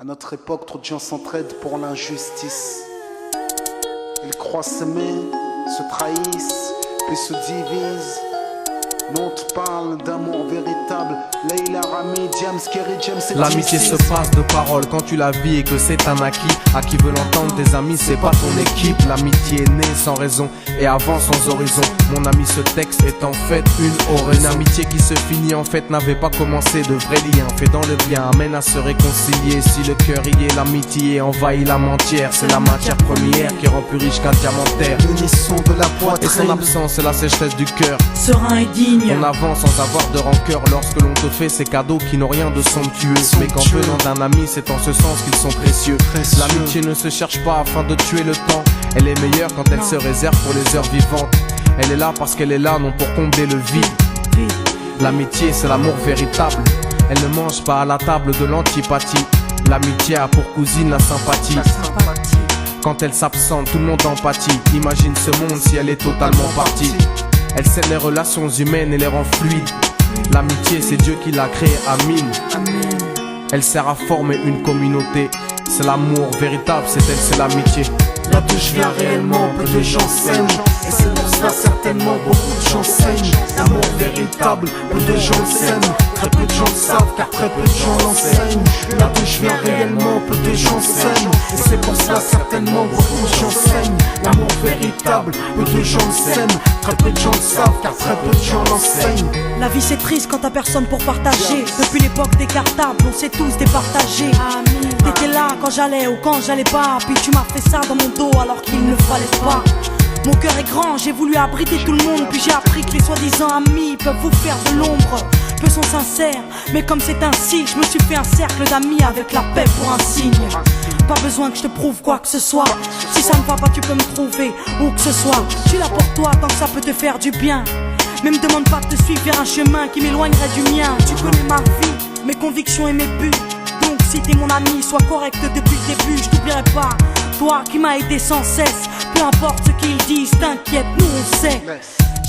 À notre époque, trop de gens s'entraident pour l'injustice. Ils croient s'aimer, se trahissent, puis se divisent. Nous on te parle d'amour véritable. Leila, Rami, James, Kerry, James et l'amitié se passe de paroles quand tu la vis et que c'est un acquis. À qui veut l'entendre, tes amis, c'est pas ton équipe. L'amitié est née sans raison et avance sans horizon. Mon ami, ce texte est en fait une oraison. Une amitié qui se finit en fait n'avait pas commencé. De vrais liens faits dans le bien amènent à se réconcilier. Si le cœur y est, l'amitié envahit l'âme entière. C'est la matière première qui rend plus riche qu'un diamantaire. L'unisson de la poitrine et son absence, c'est la sécheresse du cœur. Serein et digne. On avance sans avoir de rancœur lorsque l'on te fait ces cadeaux qui n'ont rien de somptueux. Mais qu'en venant d'un ami, c'est en ce sens qu'ils sont précieux. L'amitié ne se cherche pas afin de tuer le temps. Elle est meilleure quand elle se réserve pour les heures vivantes. Elle est là parce qu'elle est là, non pour combler le vide. L'amitié, c'est l'amour véritable. Elle ne mange pas à la table de l'antipathie. L'amitié a pour cousine la sympathie. Quand elle s'absente, tout le monde empathie. Imagine ce monde si elle est totalement partie. Elle scelle les relations humaines et les rend fluides. L'amitié, c'est Dieu qui l'a créée, Amin. Elle sert à former une communauté. C'est l'amour véritable, c'est elle, c'est l'amitié. Là d'où je viens réellement, peu de gens s'aiment. Et c'est pour cela certainement beaucoup de gens saignent. L'amour véritable, peu de gens s'aiment. Très peu de gens le savent car très peu de gens l'enseignent. Là d'où je viens réellement, peu de gens s'aiment. Et c'est pour cela certainement beaucoup de gens saignent. L'amour véritable, peu de gens le s'aiment. Très peu de gens le savent car très peu de gens l'enseignent. La vie c'est triste quand t'as personne pour partager. Depuis l'époque des cartables, on s'est tous départagés. T'étais là quand j'allais ou quand j'allais pas. Puis tu m'as fait ça dans mon dos alors qu'il ne fallait pas. Mon cœur est grand, j'ai voulu abriter tout le monde. Puis j'ai appris que les soi-disant amis peuvent vous faire de l'ombre. Peu sont sincères, mais comme c'est ainsi, je me suis fait un cercle d'amis avec la paix pour un signe. Pas besoin que je te prouve quoi que ce soit. Si ça ne va pas, tu peux me trouver où que ce soit. Je suis là pour toi tant que ça peut te faire du bien. Mais me demande pas de te suivre vers un chemin qui m'éloignerait du mien. Tu connais ma vie, mes convictions et mes buts. Donc si t'es mon ami, sois correct depuis le début. Je t'oublierai pas, toi qui m'as aidé sans cesse. Peu importe ce qu'ils disent, t'inquiète, nous on sait.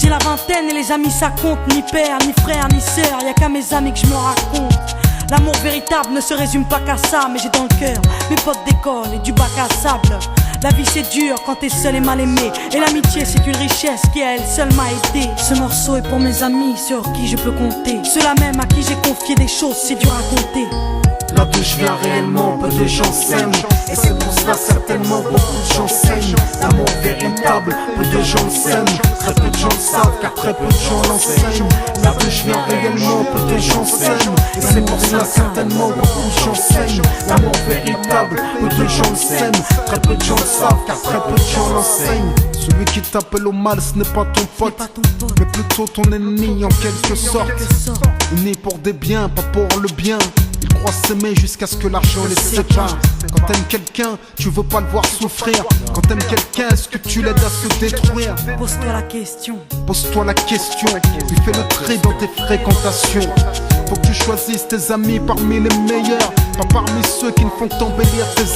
J'ai la vingtaine et les amis ça compte. Ni père, ni frère, ni sœur, y'a qu'à mes amis que je me raconte. L'amour véritable ne se résume pas qu'à ça. Mais j'ai dans le cœur mes potes d'école et du bac à sable. La vie c'est dur quand t'es seul et mal aimé. Et l'amitié c'est une richesse qui à elle seule m'a aidé. Ce morceau est pour mes amis sur qui je peux compter. Ceux-là même à qui j'ai confié des choses, c'est dur à compter. Là d'où je viens réellement, peu de gens s'aiment. Et c'est pour cela certainement beaucoup de gens saignent. L'amour véritable, peu de gens le s'aiment. Très peu de gens le savent car très peu de gens l'enseignent. Là d'où je viens réellement, peu de gens s'aiment. Et c'est pour cela certainement beaucoup de gens saignent. L'amour véritable, peu de gens le s'aiment. Très peu de gens le savent car très peu de gens l'enseignent. Celui qui t'appelle au mal, ce n'est pas ton pote, mais plutôt ton ennemi en quelque sorte. Né pour des biens, pas pour le bien. Ils croient s'aimer jusqu'à ce que l'argent les sépare. Quand t'aimes quelqu'un, tu veux pas le voir souffrir. Quand t'aimes quelqu'un, est-ce que tu l'aides à se détruire? Pose-toi la question. Pose-toi la question. Puis fais le tri dans tes fréquentations. Faut que tu choisisses tes amis parmi les meilleurs, pas parmi ceux qui ne font qu'embellir tes